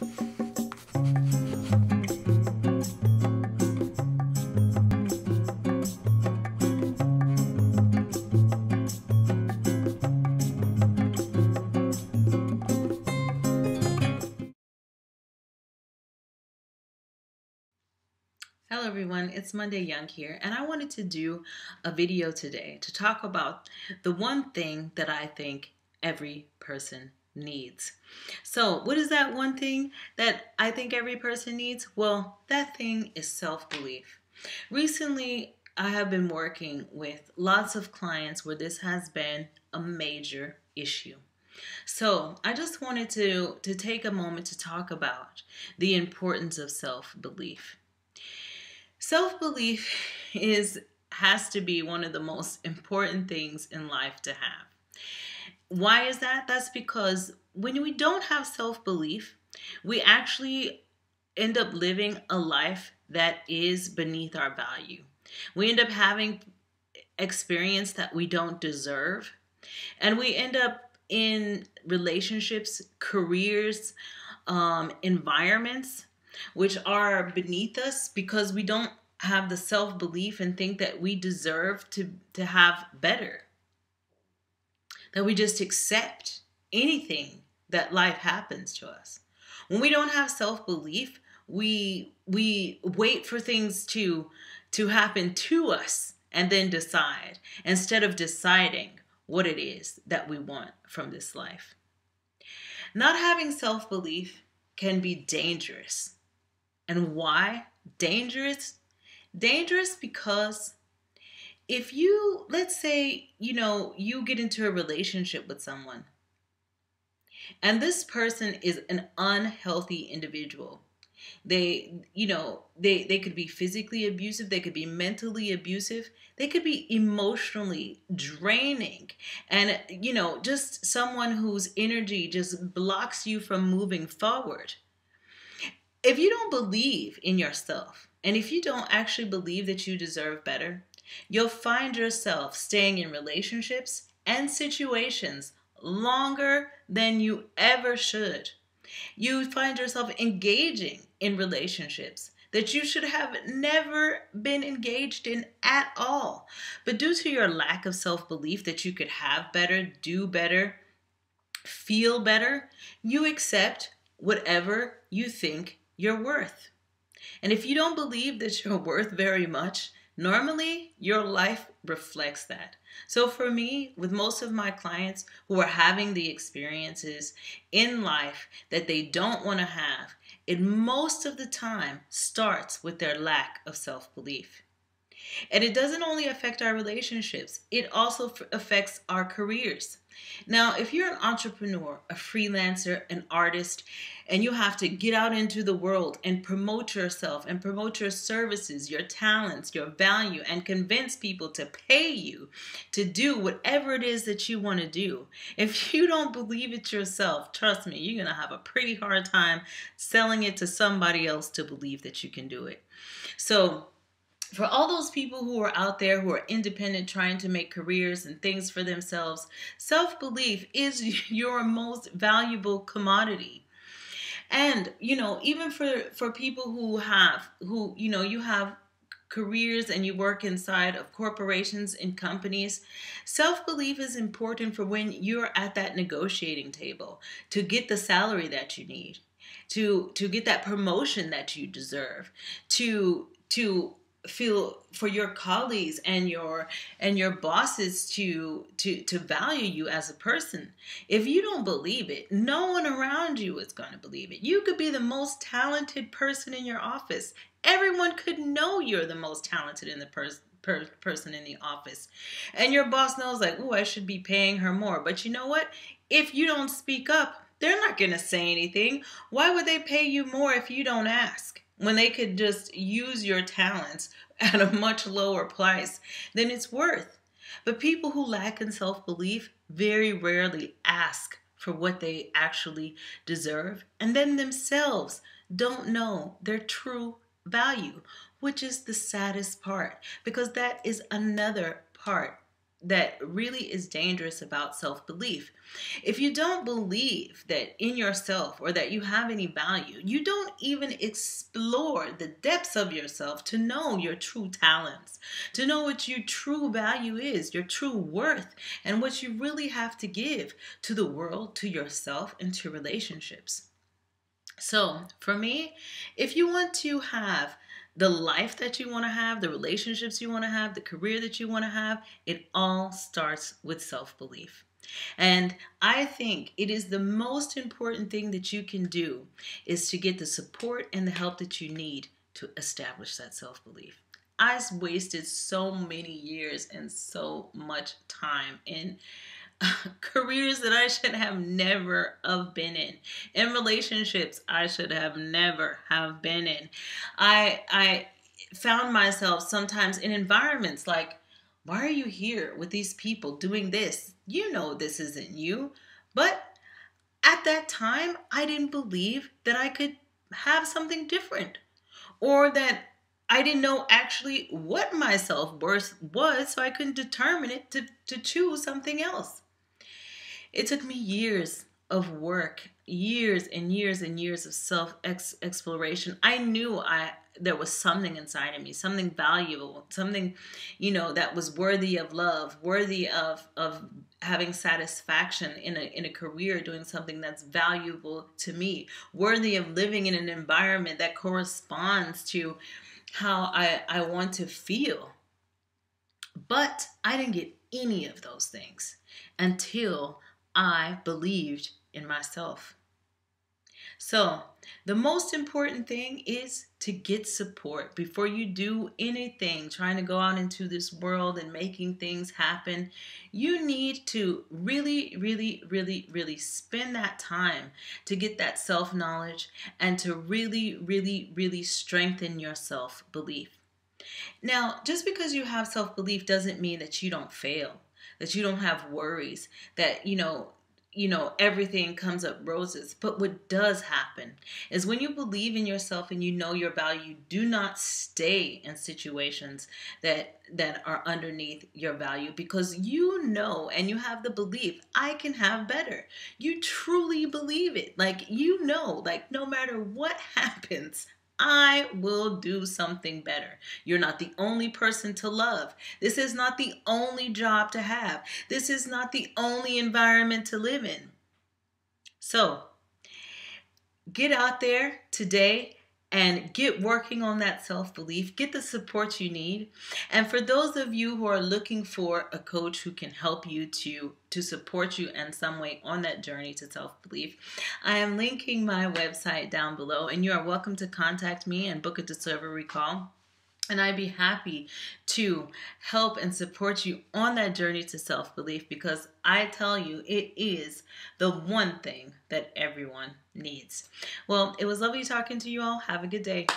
Hello everyone, it's Monday Young here, and I wanted to do a video today to talk about the one thing that I think every person needs. So, what is that one thing that I think every person needs? Well, that thing is self-belief. Recently, I have been working with lots of clients where this has been a major issue. So, I just wanted to take a moment to talk about the importance of self-belief. Self-belief is has to be one of the most important things in life to have. Why is that? That's because when we don't have self-belief, we actually end up living a life that is beneath our value. We end up having experience that we don't deserve, and we end up in relationships, careers, environments which are beneath us because we don't have the self-belief and think that we deserve to have better, that we just accept anything that life happens to us. When we don't have self-belief, we wait for things to happen to us and then decide, instead of deciding what it is that we want from this life. Not having self-belief can be dangerous. And why dangerous? Dangerous because if you, let's say, you get into a relationship with someone and this person is an unhealthy individual. They could be physically abusive, they could be mentally abusive, they could be emotionally draining, and just someone whose energy just blocks you from moving forward. If you don't believe in yourself, and if you don't actually believe that you deserve better, you'll find yourself staying in relationships and situations longer than you ever should. You find yourself engaging in relationships that you should have never been engaged in at all. But due to your lack of self-belief that you could have better, do better, feel better, you accept whatever you think you're worth. And if you don't believe that you're worth very much, normally your life reflects that. So for me, with most of my clients who are having the experiences in life that they don't want to have, it most of the time starts with their lack of self-belief. And it doesn't only affect our relationships, it also affects our careers. Now, if you're an entrepreneur, a freelancer, an artist, and you have to get out into the world and promote yourself and promote your services, your talents, your value, and convince people to pay you to do whatever it is that you want to do, if you don't believe it yourself, trust me, you're going to have a pretty hard time selling it to somebody else to believe that you can do it. So, for all those people who are out there who are independent, trying to make careers and things for themselves, self-belief is your most valuable commodity. And, even for people you have careers and you work inside of corporations and companies, self-belief is important for when you're at that negotiating table to get the salary that you need, to get that promotion that you deserve, to feel for your colleagues and your bosses to value you as a person. If you don't believe it, no one around you is going to believe it. You could be the most talented person in your office. Everyone could know you're the most talented in the person in the office, and your boss knows, like, oh, I should be paying her more. But you know what? If you don't speak up, they're not going to say anything. Why would they pay you more if you don't ask, when they could just use your talents at a much lower price than it's worth? But people who lack in self-belief very rarely ask for what they actually deserve, and then themselves don't know their true value, which is the saddest part, because that is another part that really is dangerous about self-belief. If you don't believe that in yourself or that you have any value, you don't even explore the depths of yourself to know your true talents, to know what your true value is, your true worth, and what you really have to give to the world, to yourself, and to relationships. So, for me, if you want to have the life that you want to have, the relationships you want to have, the career that you want to have, it all starts with self belief. And I think it is the most important thing that you can do is to get the support and the help that you need to establish that self belief. I wasted so many years and so much time in careers that I should have never have been in relationships I should have never have been in. I found myself sometimes in environments like, why are you here with these people doing this? You know this isn't you. But at that time, I didn't believe that I could have something different, or that I didn't know actually what my self-worth was, so I couldn't determine it to choose something else. It took me years of work, years and years and years of self exploration. I knew there was something inside of me, something valuable, something, that was worthy of love, worthy of having satisfaction in a career, doing something that's valuable to me, worthy of living in an environment that corresponds to how I want to feel. But I didn't get any of those things until I believed in myself. So, the most important thing is to get support before you do anything trying to go out into this world and making things happen. You need to really, really, really, really spend that time to get that self-knowledge and to really, really, really strengthen your self-belief. Now, just because you have self-belief doesn't mean that you don't fail, that you don't have worries, that everything comes up roses. But what does happen is when you believe in yourself and you know your value, you do not stay in situations that are underneath your value, because you know and you have the belief, I can have better. You truly believe it. Like, no matter what happens, I will do something better. You're not the only person to love. This is not the only job to have. This is not the only environment to live in. So, get out there today and get working on that self-belief. Get the support you need. And for those of you who are looking for a coach who can help you to support you in some way on that journey to self-belief, I am linking my website down below, and you are welcome to contact me and book a discovery call. And I'd be happy to help and support you on that journey to self-belief, because I tell you, it is the one thing that everyone needs. Well, it was lovely talking to you all. Have a good day.